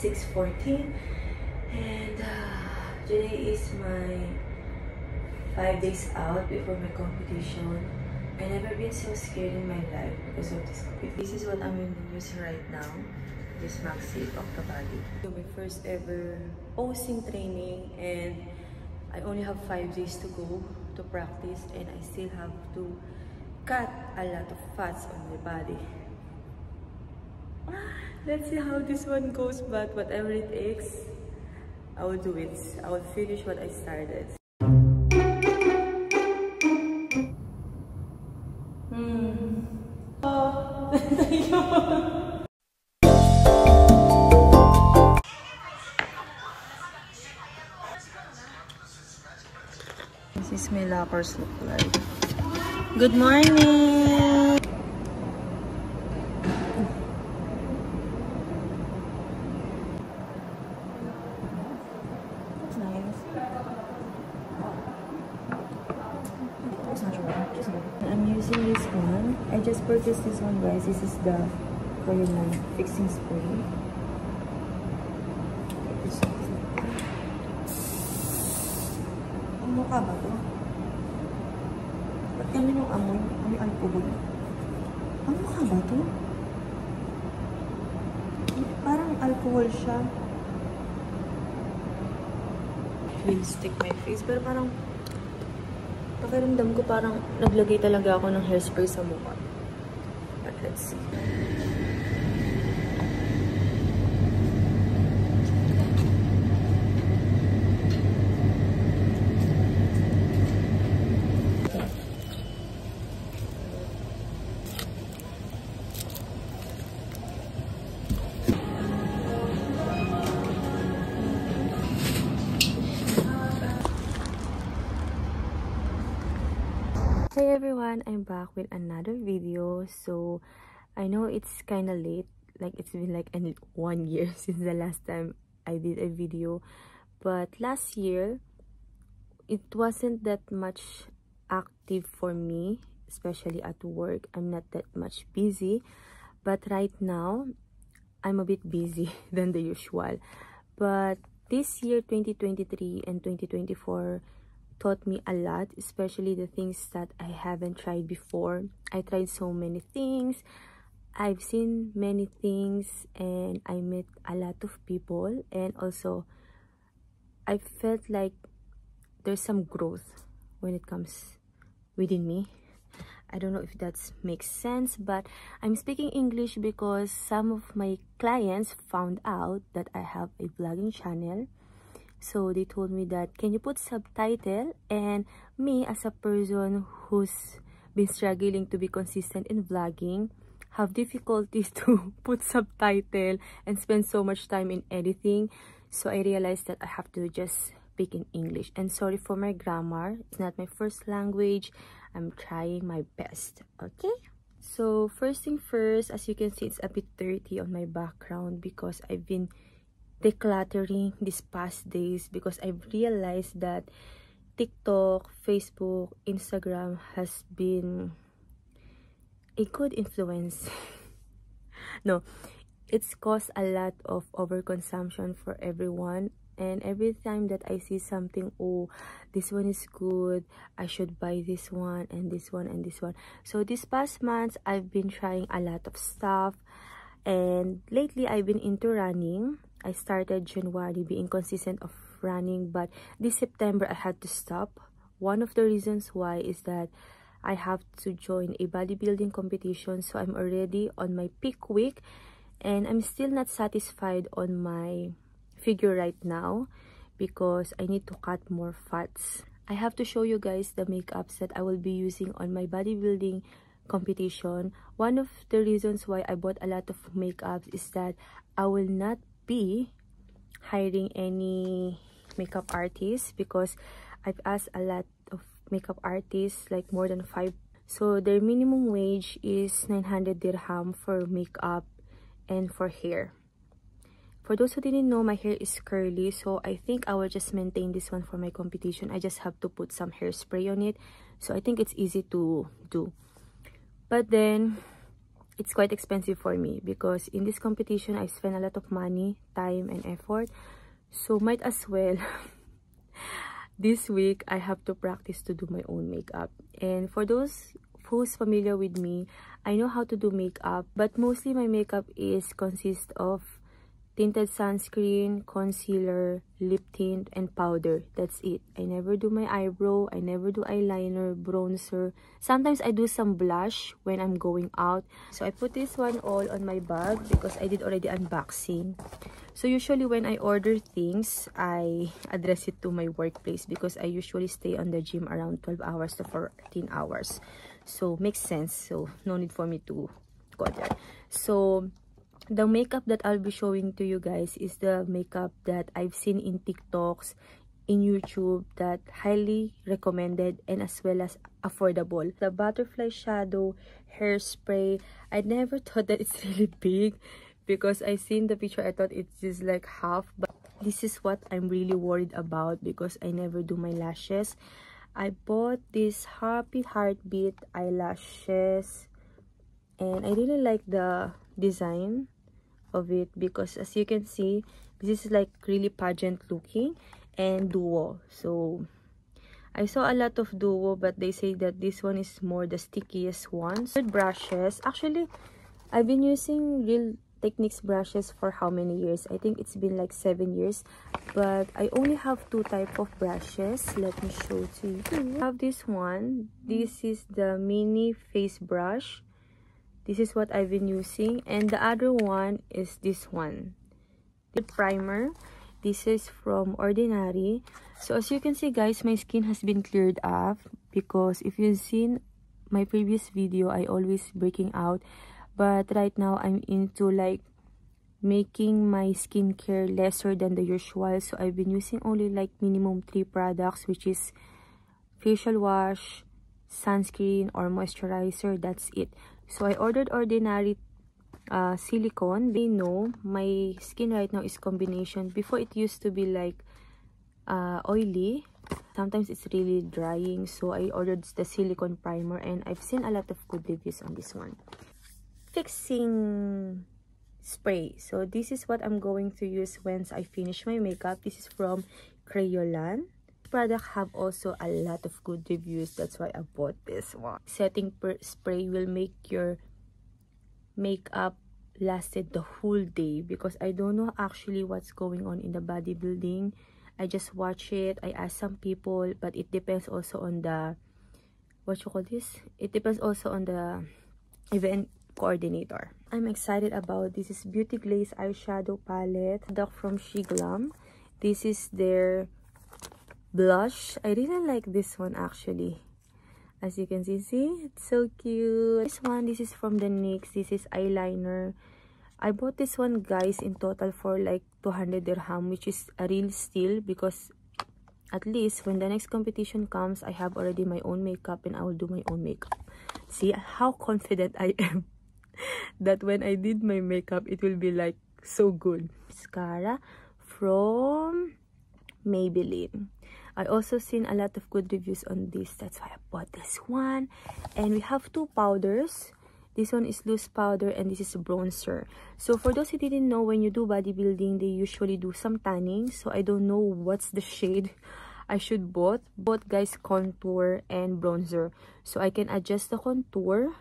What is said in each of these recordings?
6:14 and today is my 5 days out before my competition. I never been so scared in my life because of this competition. This is what I'm using right now. This Maxi Octobody. My first ever posing training, and I only have 5 days to go to practice, and I still have to cut a lot of fats on my body. Let's see how this one goes, but whatever it takes, I will do it. I will finish what I started. This is my lockers look like. Good morning! It's nice. I'm using this one. I just purchased this one, guys. This is the Korean fixing spray. Ang mukha ba to? Ba't kami yung amoy? Amoy alcohol? Ang mukha ba to? Parang alcohol siya. Will stick my face. Pero parang pakiramdam ko parang naglagay talaga ako ng hairspray sa mukha. But let's see. Hey everyone, I'm back with another video. So I know it's kind of late, like it's been like 1 year since the last time I did a video, but last year it wasn't that much active for me, especially at work. I'm not that much busy, but right now I'm a bit busy than the usual. But this year 2023 and 2024 taught me a lot, especially the things that I haven't tried before. I tried so many things, I've seen many things, and I met a lot of people, and also I felt like there's some growth when it comes within me. I don't know if that makes sense, but I'm speaking English because some of my clients found out that I have a vlogging channel. So they told me that, can you put subtitle? And me, as a person who's been struggling to be consistent in vlogging, have difficulties to put subtitle and spend so much time in editing. So I realized that I have to just speak in English. And sorry for my grammar. It's not my first language. I'm trying my best. Okay? So first thing first, as you can see, it's a bit dirty on my background because I've been decluttering these past days, because I've realized that TikTok, Facebook, Instagram has been a good influence. No, it's caused a lot of overconsumption for everyone, and every time that I see something, oh, this one is good, I should buy this one and this one and this one. So this past months I've been trying a lot of stuff, and lately I've been into running. I started January being consistent of running, but this September I had to stop. One of the reasons why is that I have to join a bodybuilding competition, so I'm already on my peak week, and I'm still not satisfied on my figure right now because I need to cut more fats. I have to show you guys the makeups that I will be using on my bodybuilding competition. One of the reasons why I bought a lot of makeups is that I will not be hiring any makeup artists, because I've asked a lot of makeup artists, like more than 5. So their minimum wage is 900 dirham for makeup and for hair. For those who didn't know, my hair is curly, so I think I will just maintain this one for my competition. I just have to put some hairspray on it, so I think it's easy to do. But then it's quite expensive for me because in this competition I spend a lot of money, time, and effort. So might as well this week I have to practice to do my own makeup. And for those who's familiar with me, I know how to do makeup, but mostly my makeup is consist of tinted sunscreen, concealer, lip tint, and powder. That's it. I never do my eyebrow. I never do eyeliner, bronzer. Sometimes I do some blush when I'm going out. So I put this one all on my bag because I did already unboxing. So usually when I order things, I address it to my workplace because I usually stay on the gym around 12 hours to 14 hours. So makes sense. So no need for me to go there. So the makeup that I'll be showing to you guys is the makeup that I've seen in TikToks, in YouTube, that highly recommended and as well as affordable. The butterfly shadow hairspray, I never thought that it's really big because I seen the picture. I thought it's just like half, but this is what I'm really worried about because I never do my lashes. I bought this Happy Heartbeat eyelashes and I really like the design of it because as you can see, this is like really pageant looking, and duo. So I saw a lot of duo, but they say that this one is more the stickiest one. With brushes, actually I've been using Real Techniques brushes for how many years? I think it's been like 7 years, but I only have two type of brushes. Let me show to you. I have this one. This is the mini face brush. This is what I've been using, and the other one is this one, the primer. This is from Ordinary. So as you can see guys, my skin has been cleared up because if you've seen my previous video, I always breaking out, but right now I'm into like making my skincare lesser than the usual. So I've been using only like minimum 3 products, which is facial wash, sunscreen, or moisturizer. That's it. So I ordered Ordinary silicone. They know my skin right now is combination. Before it used to be like oily. Sometimes it's really drying. So I ordered the silicone primer and I've seen a lot of good reviews on this one. Fixing spray. So this is what I'm going to use once I finish my makeup. This is from Crayolan. Product have also a lot of good reviews. That's why I bought this one. Setting spray will make your makeup lasted the whole day because I don't know actually what's going on in the bodybuilding. I just watch it. I ask some people, but it depends also on the what you call this. It depends also on the event coordinator. I'm excited about this is Beauty Glaze eyeshadow palette, product from Shiglam. This is their blush. I really like this one actually. As you can see, it's so cute. This is from the NYX. This is eyeliner. I bought this one guys in total for like 200 dirham, which is a real steal because at least when the next competition comes, I have already my own makeup and I will do my own makeup. See how confident I am that when I did my makeup, it will be like so good. Mascara from Maybelline. I also seen a lot of good reviews on this. That's why I bought this one. And we have two powders. This one is loose powder and this is bronzer. So for those who didn't know, when you do bodybuilding, they usually do some tanning. So I don't know what's the shade I should both guys, contour and bronzer. So I can adjust the contour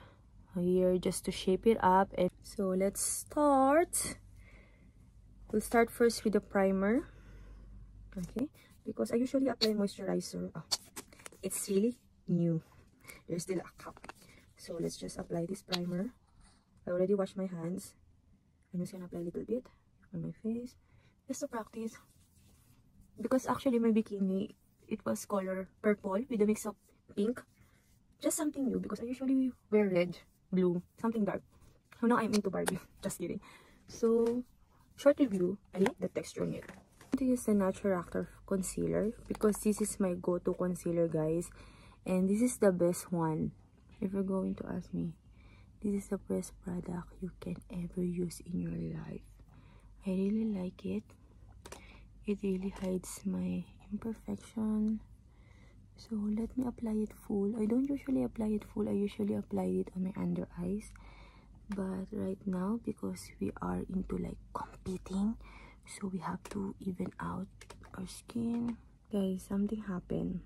here just to shape it up. And so let's start. We'll start first with the primer. Okay, because I usually apply moisturizer. Oh, it's really new. There's still a cup. So let's just apply this primer. I already washed my hands. I'm just gonna apply a little bit on my face just to practice. Because actually my bikini, it was color purple with a mix of pink. Just something new because I usually wear red, blue, something dark. So now I'm into Barbie. Just kidding. So short review. I like the texture here. To use the Natural Actor concealer because this is my go-to concealer guys, and this is the best one. If you're going to ask me, this is the best product you can ever use in your life. I really like it. It really hides my imperfection. So let me apply it full. I don't usually apply it full. I usually apply it on my under eyes. But right now, because we are into like competing, so we have to even out our skin. Guys, something happened.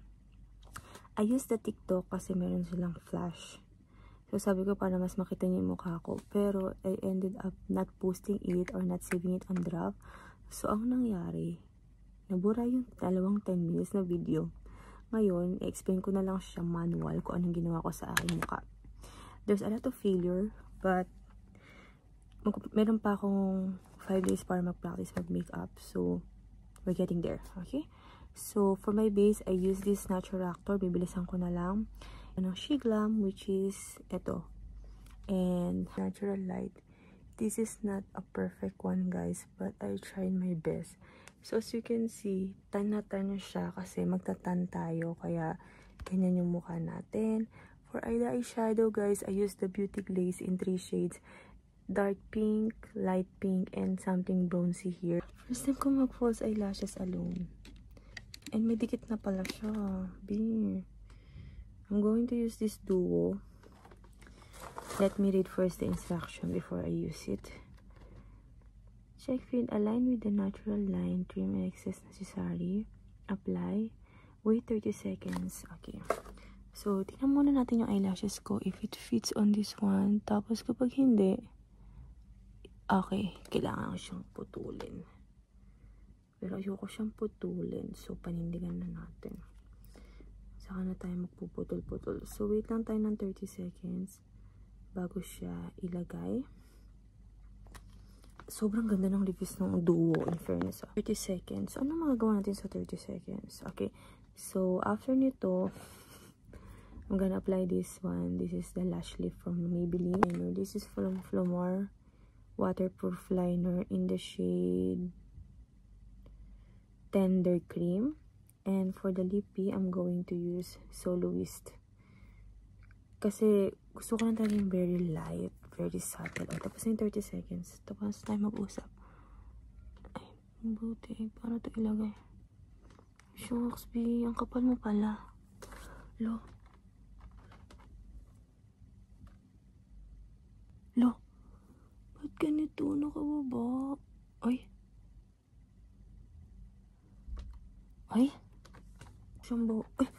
I used the TikTok kasi meron silang flash. So sabi ko para mas makita niyo yung mukha ko. Pero I ended up not posting it or not saving it on draft. So ang nangyari, nabura yung 10 minutes na video. Ngayon, i-explain ko na lang siya manual kung anong ginawa ko sa aking mukha. There's a lot of failure, but meron pa akong 5 days para mag-practice mag-makeup. So, we're getting there, okay? So, for my base, I use this Natural Actor. Bibilisan ko na lang. Ng Shiglam, which is ito. And Natural Light. This is not a perfect one, guys, but I tried my best. So, as you can see, tan na siya kasi magtatan tayo. Kaya, ganyan yung mukha natin. For eyeshadow, guys, I use the Beauty Glaze in 3 shades. Dark pink, light pink, and something bronzy here. First time ko mag-false eyelashes alone. And may dikit na pala siya. I'm going to use this duo. Let me read first the instruction before I use it. Check fit, align with the natural line, trim excess necessary. Apply. Wait 30 seconds. Okay. So, tingnan muna natin yung eyelashes ko if it fits on this one. Tapos kapag hindi, okay, kailangan ko siyang putulin. Pero ayoko siyang putulin. So, panindigan na natin. Saka na tayo magpuputol-putol. So, wait lang tayo ng 30 seconds bago siya ilagay. Sobrang ganda ng reviews ng duo, in fairness. 30 seconds. So, ano magagawa natin sa 30 seconds? Okay. So, after nito, I'm gonna apply this one. This is the lash lift from Maybelline. This is from Flomar waterproof liner in the shade Tender Cream. And for the lippy, I'm going to use Soloist. Kasi gusto ko lang talagang very light, very subtle. O, tapos na yung 30 seconds. Tapos tayo mag-usap. Ay, buti. Paano ito ilagay? Shucks, B. Ang kapal mo pala. Lo. Ba't ganito? Nakababa? Ay. Siyambo. Ay.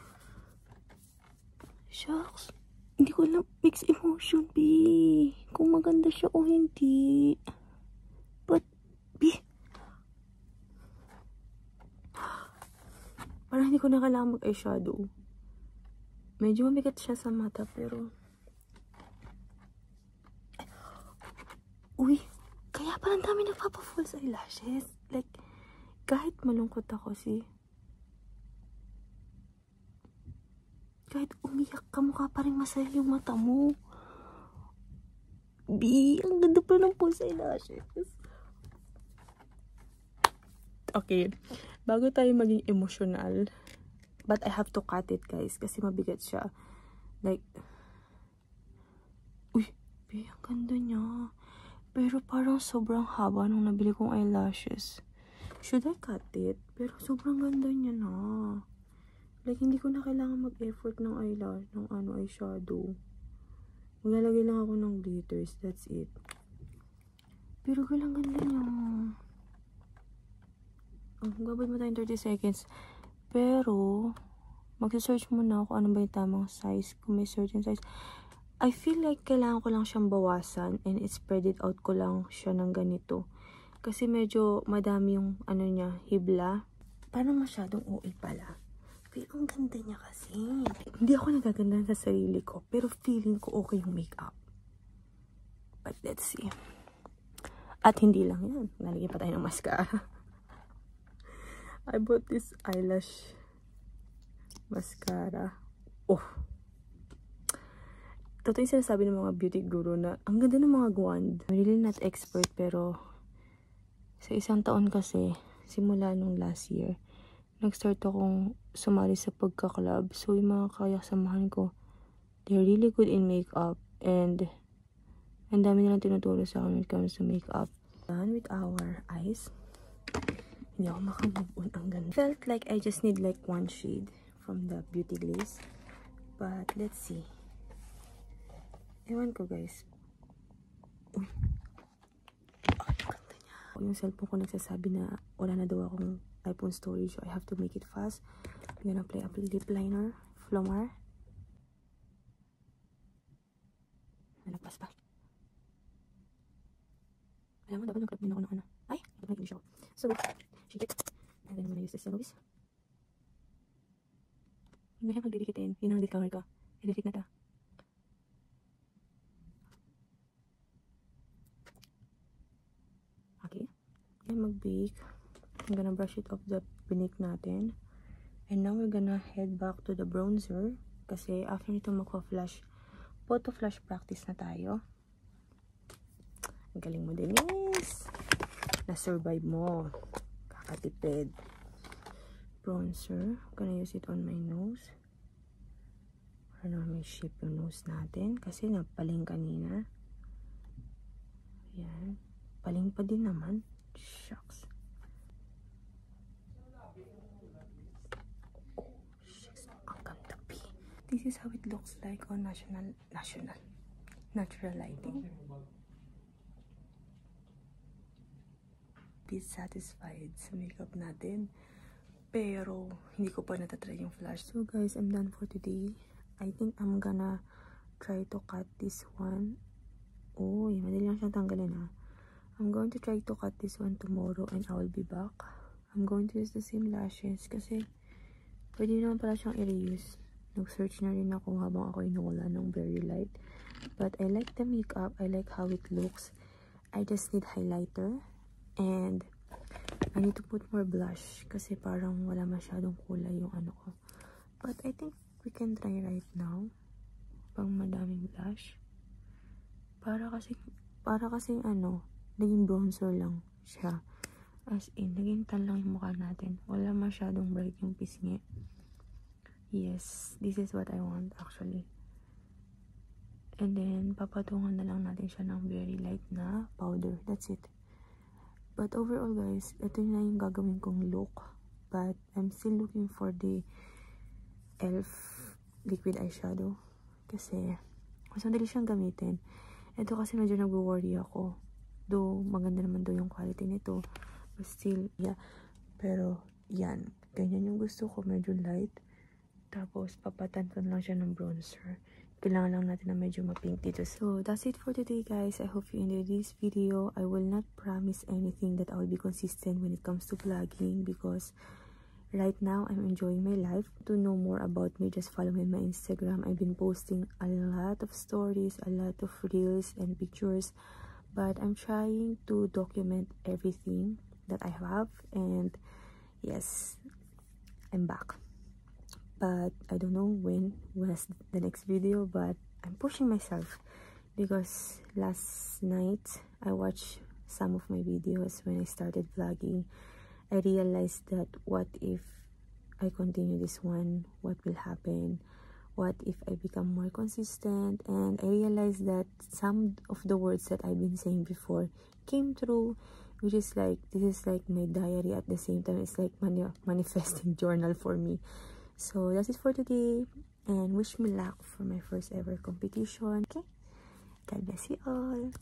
Shucks. Hindi ko lang mix emotion, B. Kung maganda siya o hindi. But, B. Parang hindi ko na kailangan mag-eyeshadow. Medyo mabigat siya sa mata, pero... Uy, kaya parang dami nagpapa-false eyelashes. Like, kahit malungkot ako, kahit umiyak ka, mukha pa rin masaya yung mata mo. B, ang ganda pa ng false eyelashes. Okay, bago tayo maging emotional, but I have to cut it, guys, kasi mabigat siya. Like, uy, B, ang ganda niya. Pero parang sobrang haba nung nabili kong eyelashes. Should I cut it? Pero sobrang ganda niya na. Like, hindi ko na kailangan mag-effort ng eyeshadow. Maglalagay lang ako ng glitters. That's it. Pero galang ganda niya. Babay mo tayong 30 seconds. Pero, mag-search muna ako ano ba yung tamang size. Kung may certain size. I feel like kailangan ko lang siyang bawasan and spread it out ko lang siya ng ganito. Kasi medyo madami yung niya, hibla. Parang masyadong OA pala. Pero ang ganda niya kasi. Hindi ako nagaganda sa sarili ko, pero feeling ko okay yung makeup. But let's see. At hindi lang yan. Nalagyan pa tayo ng mascara. I bought this eyelash mascara. Oh! Totoo yung sinasabi ng mga beauty guru na ang ganda ng mga wand. I'm really not expert, pero sa 1 taon kasi, simula nung last year, nag-start akong sumali sa pagka-club. So, yung mga kasamahan ko, they're really good in makeup. And, ang dami nilang tinuturo sa akin when it comes to makeup. Done with our eyes. Hindi ako makamove on. Ang ganda. Felt like I just need like 1 shade from the Beauty Glaze. But, let's see. Ewan ko, guys. Uy. Ay, ganda niya. Yung cellphone ko nagsasabi na wala na daw akong iPhone storage, so I have to make it fast. I'm gonna apply a lip liner, Flomar. Nalagpas pa. Alam mo, dapat nag-crop din ako ng ano. Ay, dapat nag-English ako. So, shake it. And then I'm gonna use this yellowies. Yung mahirap magdidikitin, yun ang discover ko. I-defeat na ta. Okay. And mag-bake. I'm gonna brush it off the pinake natin. And now we're gonna head back to the bronzer. Kasi after nito magpa-flash, photo flash practice na tayo. Ang galing mo, Denise. Na-survive mo. Kakatipid. Bronzer. I'm gonna use it on my nose. Para naman may shape yung nose natin. Kasi napaling kanina. Ayan. Paling pa din naman. Shucks. This is how it looks like on natural lighting. Be satisfied sa makeup natin, pero hindi ko pa natatry yung flash. So guys, I'm done for today. I think I'm gonna try to cut this one. Oh, madali lang siyang tanggalin ha. I'm going to try to cut this one tomorrow and I will be back. I'm going to use the same lashes kasi pwede naman pala siyang i-reuse. Nag-search na rin ako habang ako inuulan ng very light. But I like the makeup. I like how it looks. I just need highlighter. And I need to put more blush. Kasi parang wala masyadong kulay yung ano ko. But I think we can try right now. Pang madaming blush. Para kasi ano, naging bronzer lang siya. As in, naging tan lang yung mukha natin. Wala masyadong bright yung pisngi. Yes, this is what I want actually. And then, papatungan na lang natin siya ng very light na powder. That's it. But overall guys, ito na yung gagawin kong look. But I'm still looking for the e.l.f. liquid eyeshadow. Kasi, mas madali siyang gamitin. Ito kasi medyo nag-worry ako. Though, maganda naman daw yung quality nito. But still, yeah. Pero, yan. Ganyan yung gusto ko. Medyo light. Tapos, papatantan lang siya ng bronzer. Kailangan lang natin na medyo ma-pink dito. So, that's it for today, guys. I hope you enjoyed this video. I will not promise anything that I will be consistent when it comes to vlogging because right now, I'm enjoying my life. To know more about me, just follow me on my Instagram. I've been posting a lot of stories, a lot of reels and pictures. But I'm trying to document everything that I have. And yes, I'm back. But I don't know when was the next video, but I'm pushing myself because last night I watched some of my videos when I started vlogging. I realized that what if I continue this one, what will happen? What if I become more consistent? And I realized that some of the words that I've been saying before came true, which is like, this is like my diary at the same time. It's like manifesting journal for me. So that's it for today, and wish me luck for my first ever competition. Okay, God bless you all.